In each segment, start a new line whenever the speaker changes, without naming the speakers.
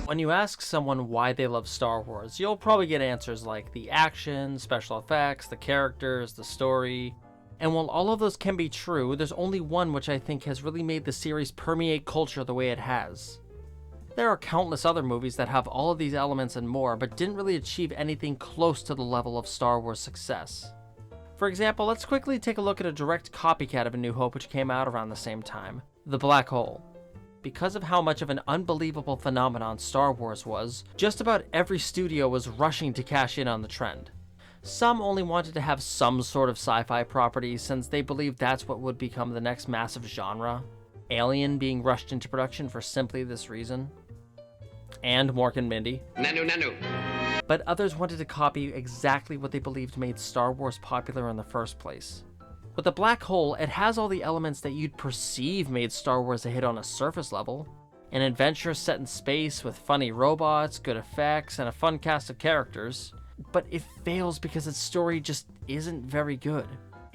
When you ask someone why they love Star Wars, you'll probably get answers like the action, special effects, the characters, the story. And while all of those can be true, there's only one which I think has really made the series permeate culture the way it has. There are countless other movies that have all of these elements and more, but didn't really achieve anything close to the level of Star Wars success. For example, let's quickly take a look at a direct copycat of A New Hope which came out around the same time, The Black Hole. Because of how much of an unbelievable phenomenon Star Wars was, just about every studio was rushing to cash in on the trend. Some only wanted to have some sort of sci-fi property since they believed that's what would become the next massive genre. Alien being rushed into production for simply this reason. And Mork and Mindy.
Nanu.
But others wanted to copy exactly what they believed made Star Wars popular in the first place. With The Black Hole, it has all the elements that you'd perceive made Star Wars a hit on a surface level. An adventure set in space with funny robots, good effects, and a fun cast of characters. But it fails because its story just isn't very good.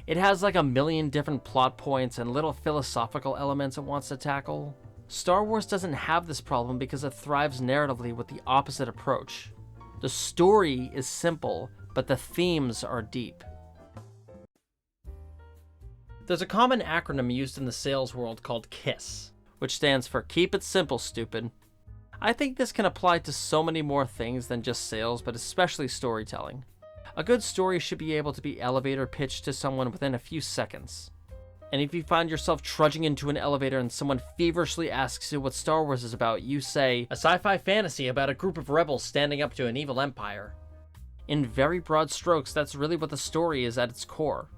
It has like a million different plot points and little philosophical elements it wants to tackle. Star Wars doesn't have this problem because it thrives narratively with the opposite approach. The story is simple, but the themes are deep. There's a common acronym used in the sales world called KISS, which stands for Keep It Simple, Stupid. I think this can apply to so many more things than just sales, but especially storytelling. A good story should be able to be elevator pitched to someone within a few seconds. And if you find yourself trudging into an elevator and someone feverishly asks you what Star Wars is about, you say, a sci-fi fantasy about a group of rebels standing up to an evil empire. In very broad strokes, that's really what the story is at its core.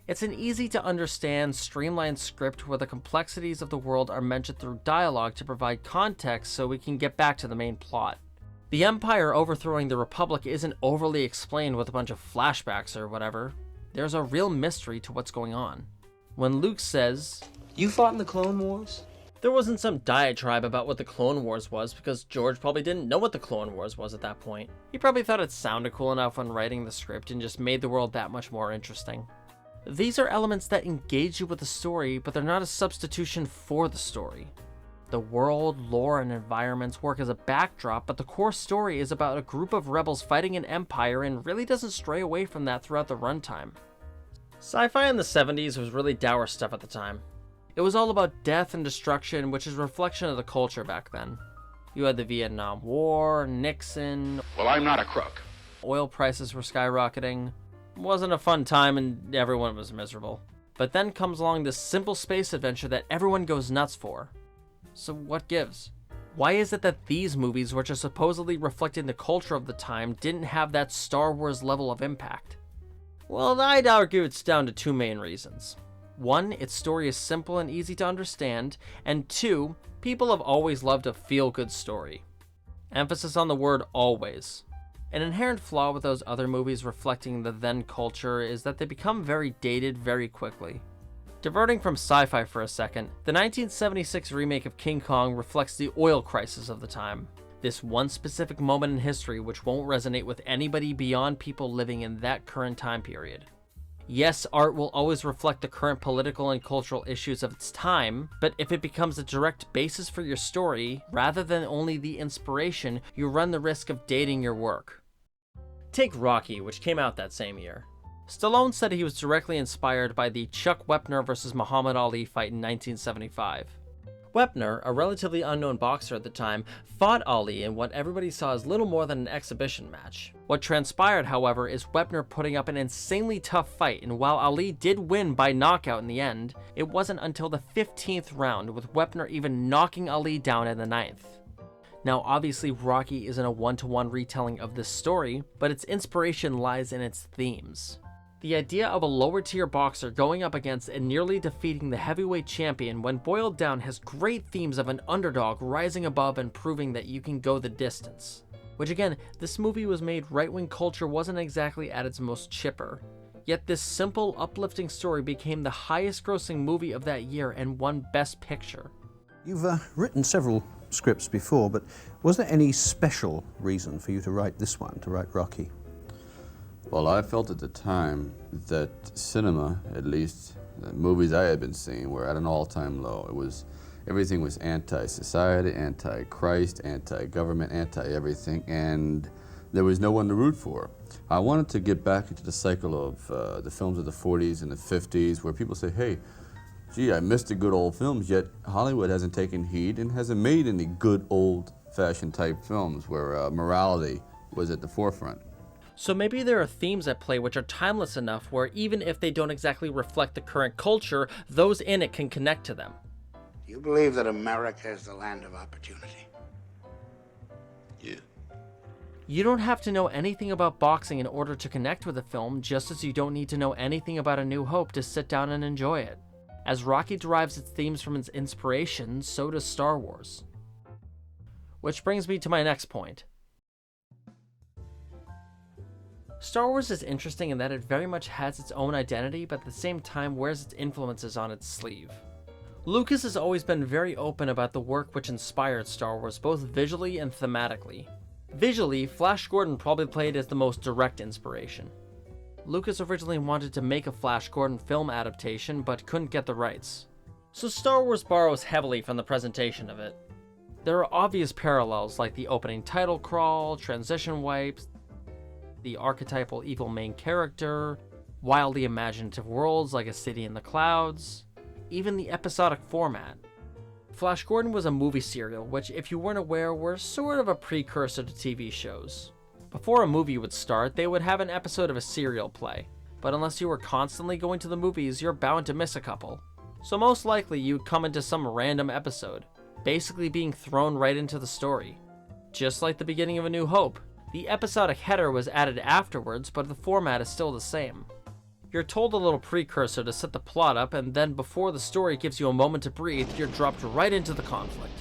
It's an easy to understand, streamlined script where the complexities of the world are mentioned through dialogue to provide context so we can get back to the main plot. The Empire overthrowing the Republic isn't overly explained with a bunch of flashbacks or whatever. There's a real mystery to what's going on. When Luke says,
You fought in the Clone Wars?
there wasn't some diatribe about what the Clone Wars was because George probably didn't know what the Clone Wars was at that point. He probably thought it sounded cool enough when writing the script and just made the world that much more interesting. These are elements that engage you with the story, but they're not a substitution for the story. The world, lore, and environments work as a backdrop, but the core story is about a group of rebels fighting an empire and really doesn't stray away from that throughout the runtime. Sci-fi in the 70s was really dour stuff at the time. It was all about death and destruction, which is a reflection of the culture back then. You had the Vietnam War, Nixon.
Well, I'm not a crook.
Oil prices were skyrocketing. It wasn't a fun time and everyone was miserable. But then comes along this simple space adventure that everyone goes nuts for. So what gives? Why is it that these movies, which are supposedly reflecting the culture of the time, didn't have that Star Wars level of impact? Well, I'd argue it's down to two main reasons. One, its story is simple and easy to understand, and two, people have always loved a feel-good story. Emphasis on the word always. An inherent flaw with those other movies reflecting the then culture is that they become very dated very quickly. Diverting from sci-fi for a second, the 1976 remake of King Kong reflects the oil crisis of the time. This one specific moment in history which won't resonate with anybody beyond people living in that current time period. Yes, art will always reflect the current political and cultural issues of its time, but if it becomes a direct basis for your story, rather than only the inspiration, you run the risk of dating your work. Take Rocky, which came out that same year. Stallone said he was directly inspired by the Chuck Wepner vs. Muhammad Ali fight in 1975. Wepner, a relatively unknown boxer at the time, fought Ali in what everybody saw as little more than an exhibition match. What transpired, however, is Wepner putting up an insanely tough fight, and while Ali did win by knockout in the end, it wasn't until the 15th round, with Wepner even knocking Ali down in the 9th. Now, obviously, Rocky isn't a one-to-one retelling of this story, but its inspiration lies in its themes. The idea of a lower-tier boxer going up against and nearly defeating the heavyweight champion, when boiled down, has great themes of an underdog rising above and proving that you can go the distance. Which again, this movie was made right when culture wasn't exactly at its most chipper. Yet this simple, uplifting story became the highest-grossing movie of that year and won Best Picture.
You've written several scripts before, but was there any special reason for you to write this one, to write Rocky?
Well, I felt at the time that cinema, at least the movies I had been seeing, were at an all-time low. everything was anti-society, anti-Christ, anti-government, anti-everything, and there was no one to root for. I wanted to get back into the cycle of the films of the 40s and the 50s where people say, hey, gee, I missed the good old films, yet Hollywood hasn't taken heed and hasn't made any good old-fashioned type films where morality was at the forefront.
So maybe there are themes at play which are timeless enough where even if they don't exactly reflect the current culture, those in it can connect to them.
You believe that America is the land of opportunity?
Yeah.
You don't have to know anything about boxing in order to connect with a film, just as you don't need to know anything about A New Hope to sit down and enjoy it. As Rocky derives its themes from its inspiration, so does Star Wars. Which brings me to my next point. Star Wars is interesting in that it very much has its own identity, but at the same time wears its influences on its sleeve. Lucas has always been very open about the work which inspired Star Wars, both visually and thematically. Visually, Flash Gordon probably played as the most direct inspiration. Lucas originally wanted to make a Flash Gordon film adaptation, but couldn't get the rights. So Star Wars borrows heavily from the presentation of it. There are obvious parallels like the opening title crawl, transition wipes, the archetypal evil main character, wildly imaginative worlds like A City in the Clouds, even the episodic format. Flash Gordon was a movie serial, which if you weren't aware were sort of a precursor to TV shows. Before a movie would start, they would have an episode of a serial play, but unless you were constantly going to the movies, you're bound to miss a couple. So most likely you'd come into some random episode, basically being thrown right into the story. Just like the beginning of A New Hope, the episodic header was added afterwards, but the format is still the same. You're told a little precursor to set the plot up, and then before the story gives you a moment to breathe, you're dropped right into the conflict.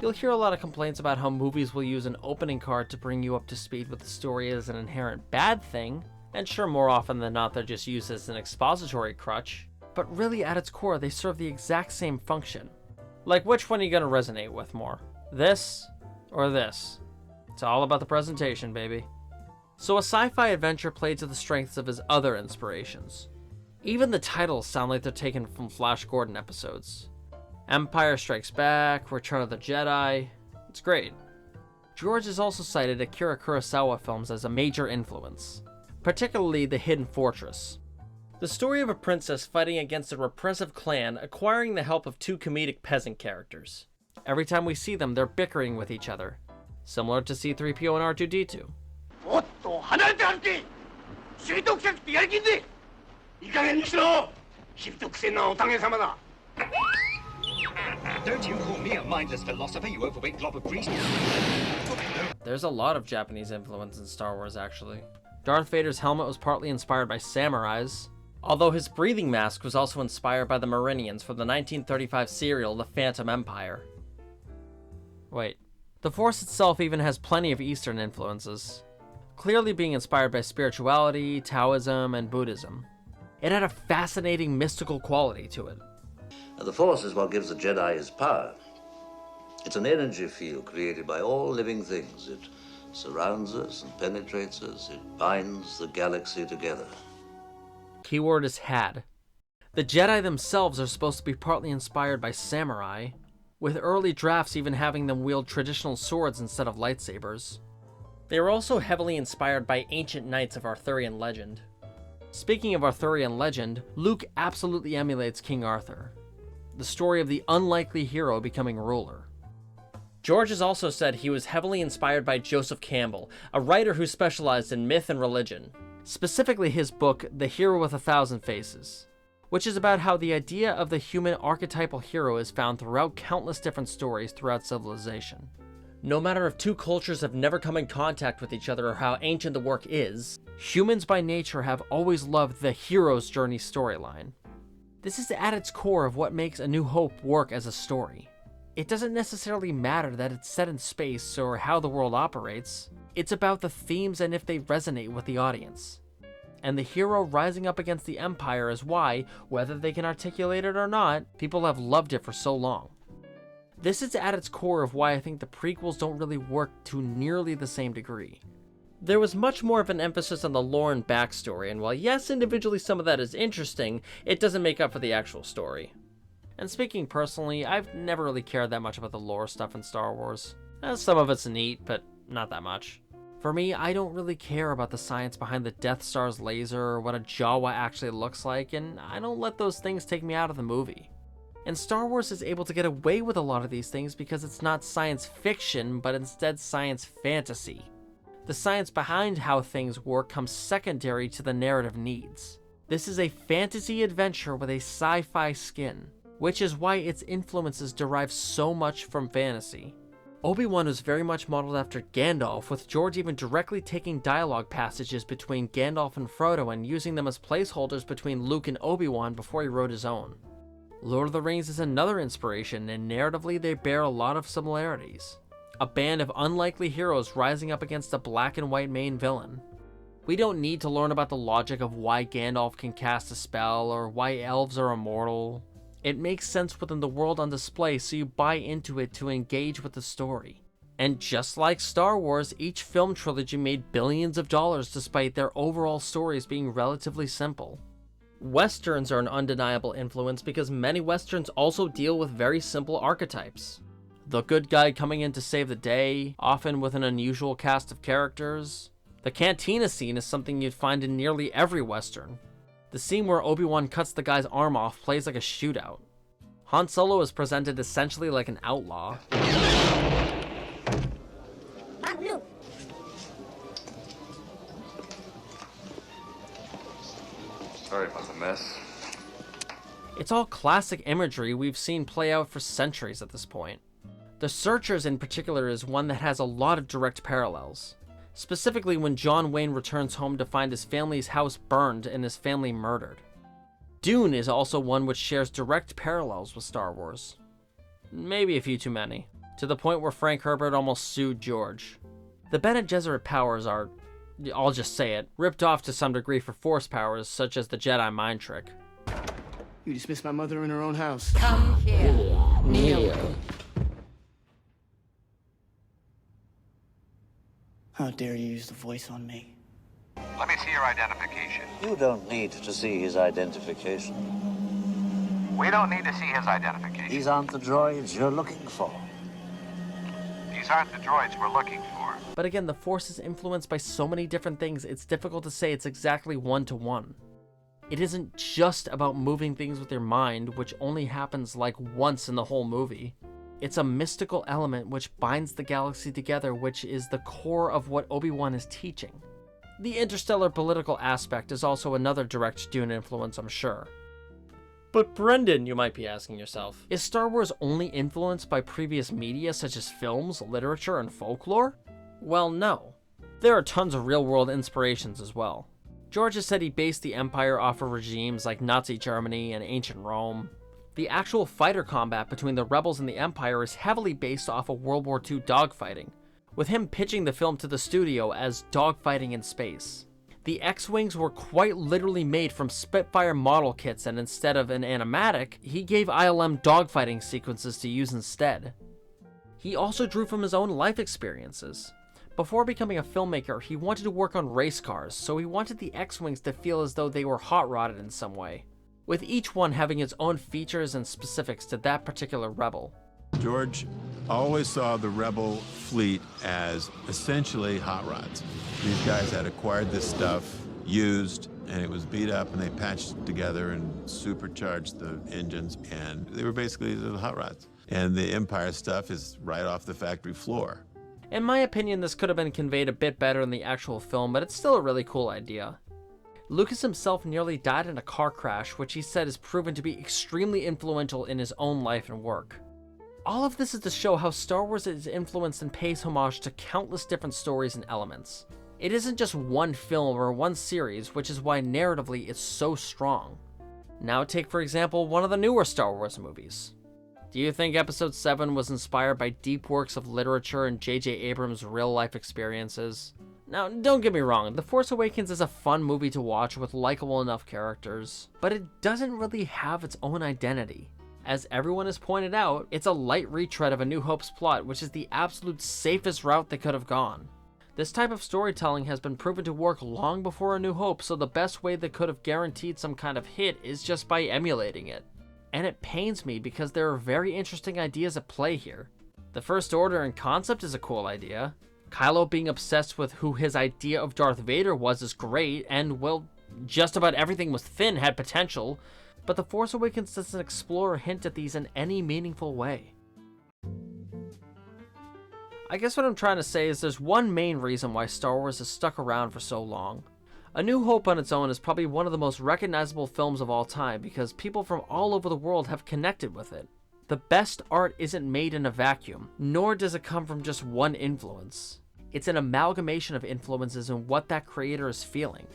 You'll hear a lot of complaints about how movies will use an opening card to bring you up to speed with the story as an inherent bad thing, and sure, more often than not they're just used as an expository crutch, but really at its core they serve the exact same function. Like, which one are you going to resonate with more? This or this? It's all about the presentation, baby. So a sci-fi adventure played to the strengths of his other inspirations. Even the titles sound like they're taken from Flash Gordon episodes. Empire Strikes Back, Return of the Jedi. It's great. George has also cited Akira Kurosawa films as a major influence, particularly The Hidden Fortress. The story of a princess fighting against a repressive clan, acquiring the help of two comedic peasant characters. Every time we see them, they're bickering with each other, similar to C-3PO and R2-D2.
Don't you call me a mindless philosopher, you overweight glob of grease.
There's a lot of Japanese influence in Star Wars, actually. Darth Vader's helmet was partly inspired by samurais, although his breathing mask was also inspired by the Meridians from the 1935 serial The Phantom Empire. Wait, the Force itself even has plenty of Eastern influences, clearly being inspired by spirituality, Taoism, and Buddhism. It had a fascinating mystical quality to it.
The Force is what gives the Jedi his power. It's an energy field created by all living things. It surrounds us and penetrates us. It binds the galaxy together.
Keyword is had. The Jedi themselves are supposed to be partly inspired by samurai, with early drafts even having them wield traditional swords instead of lightsabers. They were also heavily inspired by ancient knights of Arthurian legend. Speaking of Arthurian legend, Luke absolutely emulates King Arthur, the story of the unlikely hero becoming ruler. George has also said he was heavily inspired by Joseph Campbell, a writer who specialized in myth and religion, specifically his book, The Hero with a Thousand Faces, which is about how the idea of the human archetypal hero is found throughout countless different stories throughout civilization. No matter if two cultures have never come in contact with each other or how ancient the work is, humans by nature have always loved the hero's journey storyline. This is at its core of what makes A New Hope work as a story. It doesn't necessarily matter that it's set in space or how the world operates. It's about the themes and if they resonate with the audience. And the hero rising up against the Empire is why, whether they can articulate it or not, people have loved it for so long. This is at its core of why I think the prequels don't really work to nearly the same degree. There was much more of an emphasis on the lore and backstory, and while yes, individually some of that is interesting, it doesn't make up for the actual story. And speaking personally, I've never really cared that much about the lore stuff in Star Wars. Some of it's neat, but not that much. For me, I don't really care about the science behind the Death Star's laser or what a Jawa actually looks like, and I don't let those things take me out of the movie. And Star Wars is able to get away with a lot of these things because it's not science fiction, but instead science fantasy. The science behind how things work comes secondary to the narrative needs. This is a fantasy adventure with a sci-fi skin, which is why its influences derive so much from fantasy. Obi-Wan was very much modeled after Gandalf, with George even directly taking dialogue passages between Gandalf and Frodo and using them as placeholders between Luke and Obi-Wan before he wrote his own. Lord of the Rings is another inspiration, and narratively they bear a lot of similarities. A band of unlikely heroes rising up against a black and white main villain. We don't need to learn about the logic of why Gandalf can cast a spell or why elves are immortal. It makes sense within the world on display, so you buy into it to engage with the story. And just like Star Wars, each film trilogy made billions of dollars despite their overall stories being relatively simple. Westerns are an undeniable influence because many westerns also deal with very simple archetypes. The good guy coming in to save the day, often with an unusual cast of characters. The cantina scene is something you'd find in nearly every western. The scene where Obi-Wan cuts the guy's arm off plays like a shootout. Han Solo is presented essentially like an outlaw.
Sorry about the mess.
It's all classic imagery we've seen play out for centuries at this point. The Searchers in particular is one that has a lot of direct parallels. Specifically when John Wayne returns home to find his family's house burned and his family murdered. Dune is also one which shares direct parallels with Star Wars. Maybe a few too many, to the point where Frank Herbert almost sued George. The Bene Gesserit powers are, I'll just say it, ripped off to some degree for Force powers such as the Jedi mind trick.
You dismissed my mother in her own house.
Come here, kneel.
How dare you use the voice on me?
Let me see your identification.
You don't need to see his identification.
We don't need to see his identification.
These aren't the droids you're looking for.
These aren't the droids we're looking for.
But again, the Force is influenced by so many different things, it's difficult to say it's exactly one-to-one. It isn't just about moving things with your mind, which only happens like once in the whole movie. It's a mystical element which binds the galaxy together, which is the core of what Obi-Wan is teaching. The interstellar political aspect is also another direct Dune influence, I'm sure. But Brendan, you might be asking yourself, is Star Wars only influenced by previous media such as films, literature, and folklore? Well, no. There are tons of real-world inspirations as well. George has said he based the Empire off of regimes like Nazi Germany and ancient Rome. The actual fighter combat between the Rebels and the Empire is heavily based off of World War II dogfighting, with him pitching the film to the studio as dogfighting in space. The X-Wings were quite literally made from Spitfire model kits, and instead of an animatic, he gave ILM dogfighting sequences to use instead. He also drew from his own life experiences. Before becoming a filmmaker, he wanted to work on race cars, so he wanted the X-Wings to feel as though they were hot-rodded in some way, with each one having its own features and specifics to that particular rebel.
George always saw the rebel fleet as essentially hot rods. These guys had acquired this stuff, used, and it was beat up, and they patched it together and supercharged the engines, and they were basically the hot rods. And the Empire stuff is right off the factory floor.
In my opinion, this could have been conveyed a bit better in the actual film, but it's still a really cool idea. Lucas himself nearly died in a car crash, which he said has proven to be extremely influential in his own life and work. All of this is to show how Star Wars is influenced and pays homage to countless different stories and elements. It isn't just one film or one series, which is why narratively it's so strong. Now take for example one of the newer Star Wars movies. Do you think Episode 7 was inspired by deep works of literature and J.J. Abrams' real-life experiences? Now, don't get me wrong, The Force Awakens is a fun movie to watch with likable enough characters, but it doesn't really have its own identity. As everyone has pointed out, it's a light retread of A New Hope's plot, which is the absolute safest route they could have gone. This type of storytelling has been proven to work long before A New Hope, so the best way they could have guaranteed some kind of hit is just by emulating it. and it pains me because there are very interesting ideas at play here. The First Order in concept is a cool idea. Kylo being obsessed with who his idea of Darth Vader was is great, and, well, just about everything with Finn had potential, but The Force Awakens doesn't explore or hint at these in any meaningful way. I guess what I'm trying to say is there's one main reason why Star Wars has stuck around for so long. A New Hope on its own is probably one of the most recognizable films of all time because people from all over the world have connected with it. The best art isn't made in a vacuum, nor does it come from just one influence. It's an amalgamation of influences and what that creator is feeling.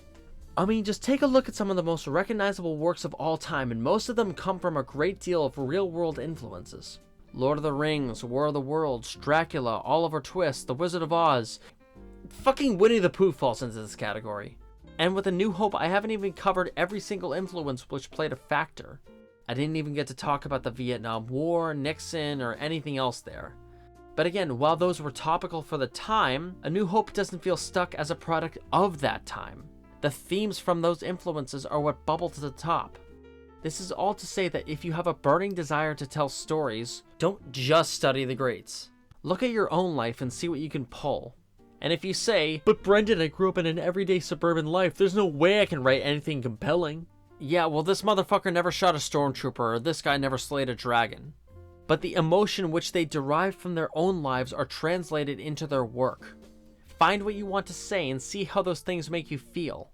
I mean, just take a look at some of the most recognizable works of all time, and most of them come from a great deal of real-world influences. Lord of the Rings, War of the Worlds, Dracula, Oliver Twist, The Wizard of Oz. Fucking Winnie the Pooh falls into this category. And with A New Hope, I haven't even covered every single influence which played a factor. I didn't even get to talk about the Vietnam War, Nixon, or anything else there. But again, while those were topical for the time, A New Hope doesn't feel stuck as a product of that time. The themes from those influences are what bubble to the top. This is all to say that if you have a burning desire to tell stories, don't just study the greats. Look at your own life and see what you can pull. And if you say, "But Brendan, I grew up in an everyday suburban life, there's no way I can write anything compelling." Yeah, well, this motherfucker never shot a stormtrooper, or this guy never slayed a dragon. But the emotion which they derive from their own lives are translated into their work. Find what you want to say and see how those things make you feel.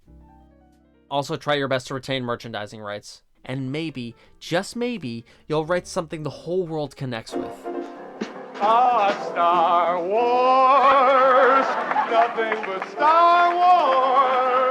Also, try your best to retain merchandising rights. And maybe, just maybe, you'll write something the whole world connects with.
Star Wars, nothing but Star Wars.